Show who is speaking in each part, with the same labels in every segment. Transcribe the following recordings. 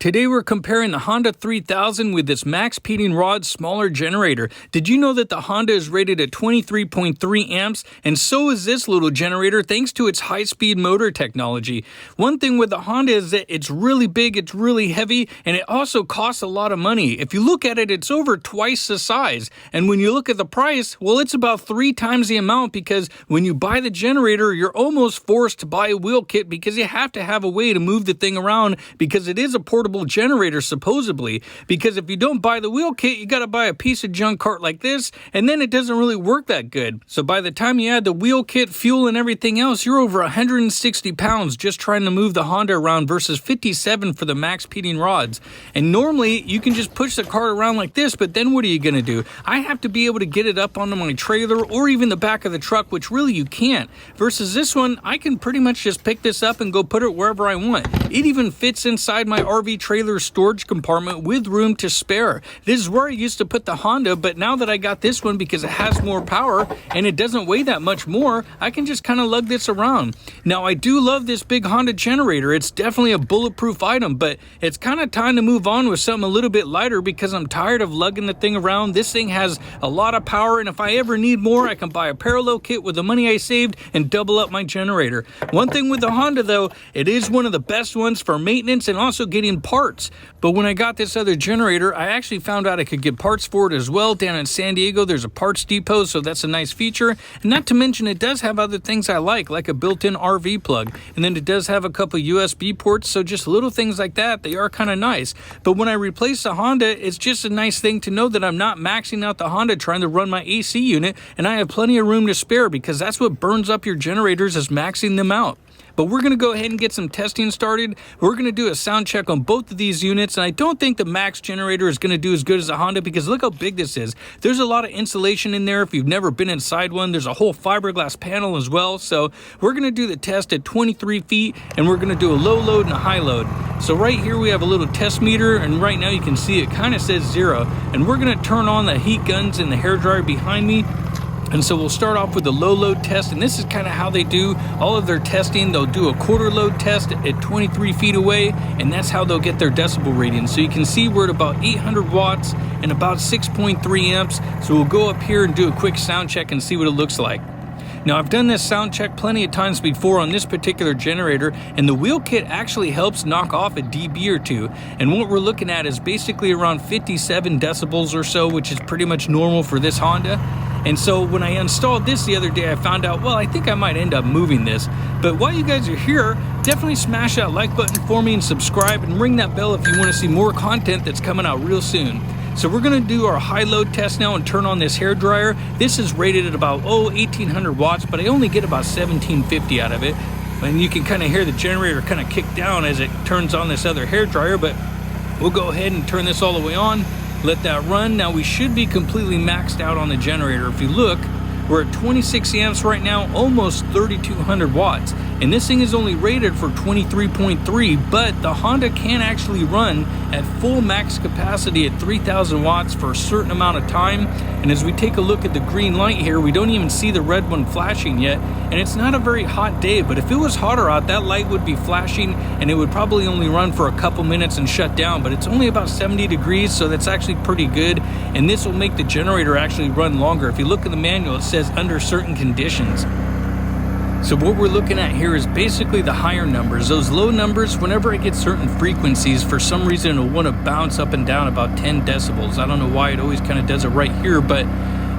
Speaker 1: Today we're comparing the Honda 3000 with this Max Peating Rod smaller generator. Did you know that the Honda is rated at 23.3 amps? And so is this little generator thanks to its high-speed motor technology. One thing with the Honda is that it's really big, it's really heavy, and it also costs a lot of money. If you look at it, it's over twice the size. And when you look at the price, well, it's about 3 times the amount, because when you buy the generator, you're almost forced to buy a wheel kit because you have to have a way to move the thing around, because it is a portable generator supposedly. Because if you don't buy the wheel kit, you got to buy a piece of junk cart like this, and then it doesn't really work that good. So by the time you add the wheel kit, fuel, and everything else, you're over 160 pounds just trying to move the Honda around versus 57 for the Max Peating rods. And normally you can just push the cart around like this, but then what are you going to do? I have to be able to get it up onto my trailer or even the back of the truck, which really you can't. Versus this one, I can pretty much just pick this up and go put it wherever I want. It even fits inside my RV trailer storage compartment with room to spare. This is where I used to put the Honda, but now that I got this one because it has more power and it doesn't weigh that much more, I can just kind of lug this around. Now, I do love this big Honda generator. It's definitely a bulletproof item, but it's kind of time to move on with something a little bit lighter because I'm tired of lugging the thing around. This thing has a lot of power, and if I ever need more, I can buy a parallel kit with the money I saved and double up my generator. One thing with the Honda, though, it is one of the best ones for maintenance and also getting parts. But when I got this other generator, I actually found out I could get parts for it as well. Down in San Diego, there's a parts depot, so that's a nice feature. And not to mention, it does have other things I like a built-in RV plug. And then it does have a couple USB ports, so just little things like that, they are kind of nice. But when I replace the Honda, it's just a nice thing to know that I'm not maxing out the Honda trying to run my AC unit, and I have plenty of room to spare, because that's what burns up your generators, is maxing them out. But we're going to go ahead and get some testing started. We're going to do a sound check on both of these units, and I don't think the Max generator is going to do as good as the Honda, because look how big this is. There's a lot of insulation in there if you've never been inside one. There's a whole fiberglass panel as well. So we're going to do the test at 23 feet, and we're going to do a low load and a high load. So right here we have a little test meter, and right now you can see it kind of says 0. And we're going to turn on the heat guns and the hairdryer behind me. And so we'll start off with the low load test, and this is kind of how they do all of their testing. They'll do a quarter load test at 23 feet away, and that's how they'll get their decibel rating. So you can see we're at about 800 watts and about 6.3 amps. So we'll go up here and do a quick sound check and see what it looks like. Now, I've done this sound check plenty of times before on this particular generator, and the wheel kit actually helps knock off a dB or 2. And what we're looking at is basically around 57 decibels or so, which is pretty much normal for this Honda. And so when I installed this the other day, I found out, well, I think I might end up moving this. But while you guys are here, definitely smash that like button for me and subscribe and ring that bell if you want to see more content that's coming out real soon. So we're going to do our high load test now and turn on this hair dryer. This is rated at about 1800 watts, but I only get about 1750 out of it. And you can kind of hear the generator kind of kick down as it turns on this other hair dryer, but we'll go ahead and turn this all the way on. Let that run. Now we should be completely maxed out on the generator. If you look, we're at 26 amps right now, almost 3200 watts. And this thing is only rated for 23.3, but the Honda can actually run at full max capacity at 3000 watts for a certain amount of time. And as we take a look at the green light here, we don't even see the red one flashing yet. And it's not a very hot day, but if it was hotter out, that light would be flashing and it would probably only run for a couple minutes and shut down. But it's only about 70 degrees, so that's actually pretty good. And this will make the generator actually run longer. If you look at the manual, it says under certain conditions. So what we're looking at here is basically the higher numbers. Those low numbers, whenever I get certain frequencies, for some reason it'll want to bounce up and down about 10 decibels. I don't know why it always kind of does it right here, but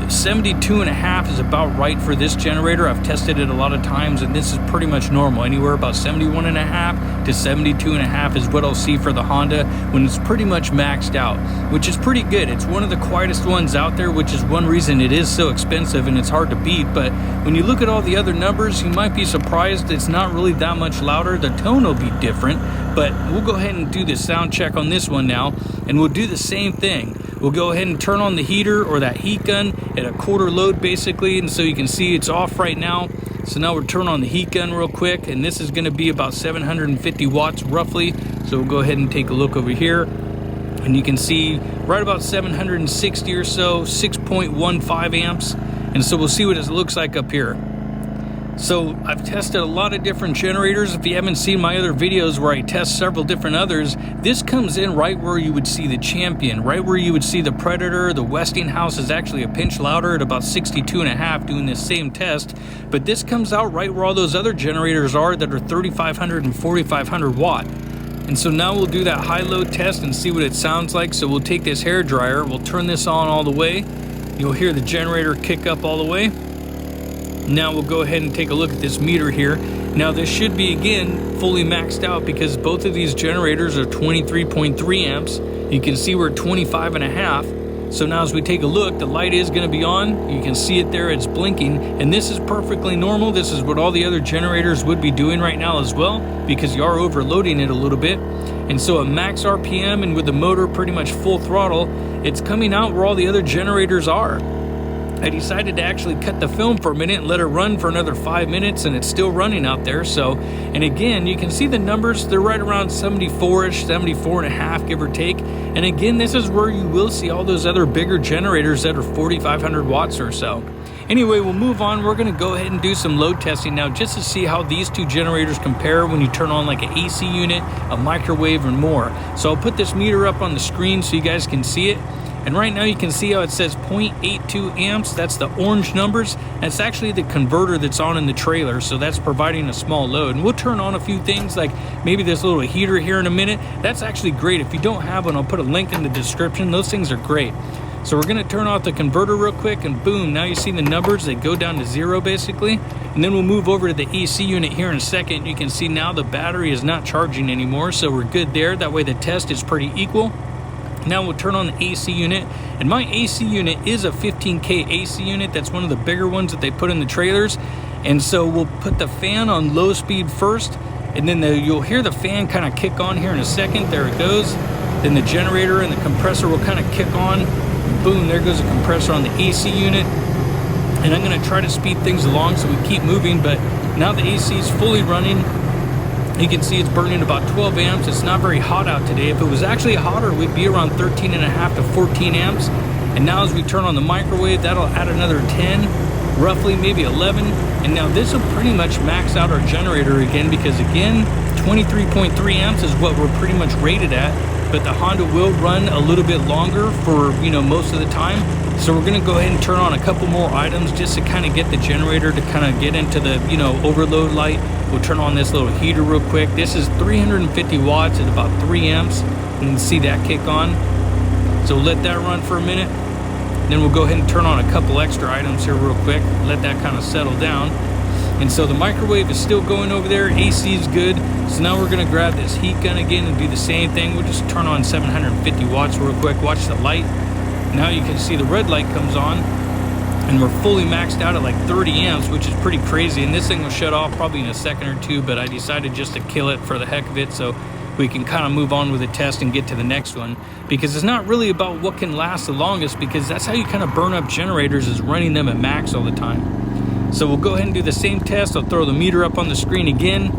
Speaker 1: 72.5 is about right for this generator. I've tested it a lot of times, and this is pretty much normal. Anywhere about 71.5 to 72.5 is what I'll see for the Honda when it's pretty much maxed out, which is pretty good. It's one of the quietest ones out there, which is one reason it is so expensive and it's hard to beat. But when you look at all the other numbers, you might be surprised it's not really that much louder. The tone will be different, but we'll go ahead and do the sound check on this one now, and we'll do the same thing. We'll go ahead and turn on the heater or that heat gun at a quarter load basically, and so you can see it's off right now. So now we'll turn on the heat gun real quick, and this is going to be about 750 watts roughly. So we'll go ahead and take a look over here, and you can see right about 760 or so, 6.15 amps. And so we'll see what it looks like up here. So I've tested a lot of different generators. If you haven't seen my other videos where I test several different others, this comes in right where you would see the Champion, right where you would see the Predator. The Westinghouse is actually a pinch louder at about 62.5 doing this same test, but this comes out right where all those other generators are that are 3500 and 4500 watt. And so now we'll do that high load test and see what it sounds like. So we'll take this hair dryer, we'll turn this on all the way. You'll hear the generator kick up all the way. Now we'll go ahead and take a look at this meter here. Now this should be, again, fully maxed out because both of these generators are 23.3 amps. You can see we're at 25.5. So now as we take a look, the light is going to be on. You can see it there, it's blinking. And this is perfectly normal. This is what all the other generators would be doing right now as well, because you are overloading it a little bit. And so at max RPM and with the motor pretty much full throttle, it's coming out where all the other generators are. I decided to actually cut the film for a minute and let it run for another 5 minutes, and it's still running out there. So, and again, you can see the numbers, they're right around 74-ish, 74.5, give or take. And again, this is where you will see all those other bigger generators that are 4,500 watts or so. Anyway, we'll move on. We're going to go ahead and do some load testing now just to see how these two generators compare when you turn on like an AC unit, a microwave, and more. So I'll put this meter up on the screen so you guys can see it. And right now you can see how it says 0.82 amps. That's the orange numbers. That's actually the converter that's on in the trailer, so that's providing a small load. And we'll turn on a few things like maybe this little heater here in a minute. That's actually great. If you don't have one, I'll put a link in the description. Those things are great. So we're going to turn off the converter real quick, and boom, now you see the numbers. They go down to 0 basically. And then we'll move over to the AC unit here in a second. You can see now the battery is not charging anymore, so we're good there. That way the test is pretty equal. Now we'll turn on the AC unit, and my AC unit is a 15K AC unit. That's one of the bigger ones that they put in the trailers. And so we'll put the fan on low speed first, and then you'll hear the fan kind of kick on here in a second. There it goes. Then the generator and the compressor will kind of kick on. Boom, there goes the compressor on the AC unit. And I'm going to try to speed things along so we keep moving, but now the AC is fully running. You can see it's burning about 12 amps. It's not very hot out today. If it was actually hotter, we'd be around 13.5 to 14 amps. And now as we turn on the microwave, that'll add another 10, roughly maybe 11. And now this will pretty much max out our generator again, because again, 23.3 amps is what we're pretty much rated at. But the Honda will run a little bit longer for, most of the time. So we're going to go ahead and turn on a couple more items just to kind of get the generator to kind of get into the, overload light. We'll turn on this little heater real quick. This is 350 watts at about 3 amps. You can see that kick on. So let that run for a minute. Then we'll go ahead and turn on a couple extra items here real quick. Let that kind of settle down. And so the microwave is still going over there. AC is good. So now we're going to grab this heat gun again and do the same thing. We'll just turn on 750 watts real quick. Watch the light. Now you can see the red light comes on, and we're fully maxed out at like 30 amps, which is pretty crazy. And this thing will shut off probably in a second or two, but I decided just to kill it for the heck of it so we can kind of move on with the test and get to the next one. Because it's not really about what can last the longest, because that's how you kind of burn up generators, is running them at max all the time. So we'll go ahead and do the same test. I'll throw the meter up on the screen again.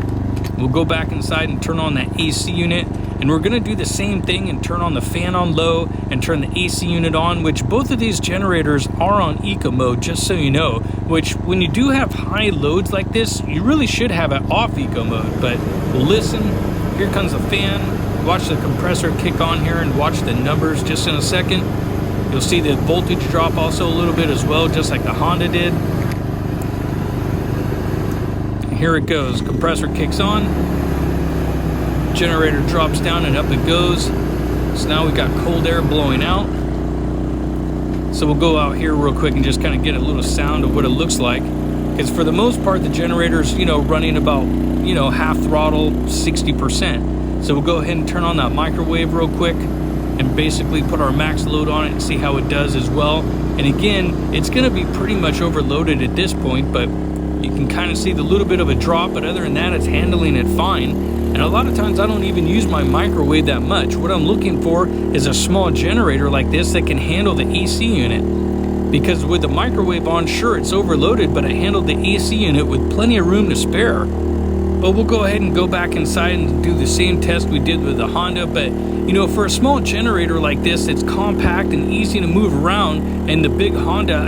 Speaker 1: We'll go back inside and turn on that AC unit. And we're going to do the same thing and turn on the fan on low and turn the AC unit on, which both of these generators are on eco mode, just so you know, which when you do have high loads like this, you really should have it off eco mode. But we'll listen. Here comes the fan. Watch the compressor kick on here and watch the numbers just in a second. You'll see the voltage drop also a little bit as well, just like the Honda did. And here it goes. Compressor kicks on. Generator drops down and up it goes. So now we got cold air blowing out. So we'll go out here real quick and just kind of get a little sound of what it looks like. Because for the most part, the generator's, running about, half throttle, 60%. So we'll go ahead and turn on that microwave real quick and basically put our max load on it and see how it does as well. And again, it's going to be pretty much overloaded at this point, but you can kind of see the little bit of a drop. But other than that, it's handling it fine. And a lot of times I don't even use my microwave that much. What I'm looking for is a small generator like this that can handle the AC unit. Because with the microwave on, sure, it's overloaded, but I handled the AC unit with plenty of room to spare. But we'll go ahead and go back inside and do the same test we did with the Honda. But, for a small generator like this, it's compact and easy to move around. And the big Honda,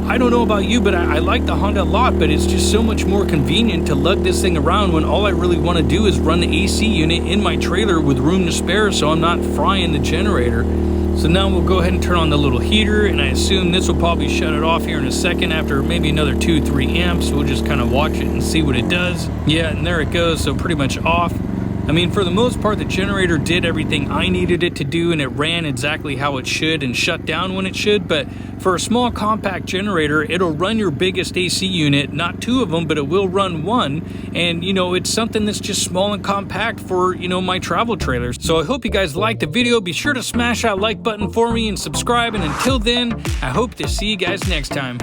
Speaker 1: I don't know about you, but I like the Honda a lot, but it's just so much more convenient to lug this thing around when all I really want to do is run the AC unit in my trailer with room to spare, so I'm not frying the generator. So now we'll go ahead and turn on the little heater, and I assume this will probably shut it off here in a second after maybe another 2-3 amps. We'll just kind of watch it and see what it does. Yeah, and there it goes, so pretty much off. I mean, for the most part, the generator did everything I needed it to do, and it ran exactly how it should and shut down when it should. But for a small compact generator, it'll run your biggest AC unit, not 2 of them, but it will run 1. And, you know, it's something that's just small and compact for, you know, my travel trailers. So I hope you guys liked the video. Be sure to smash that like button for me and subscribe. And until then, I hope to see you guys next time.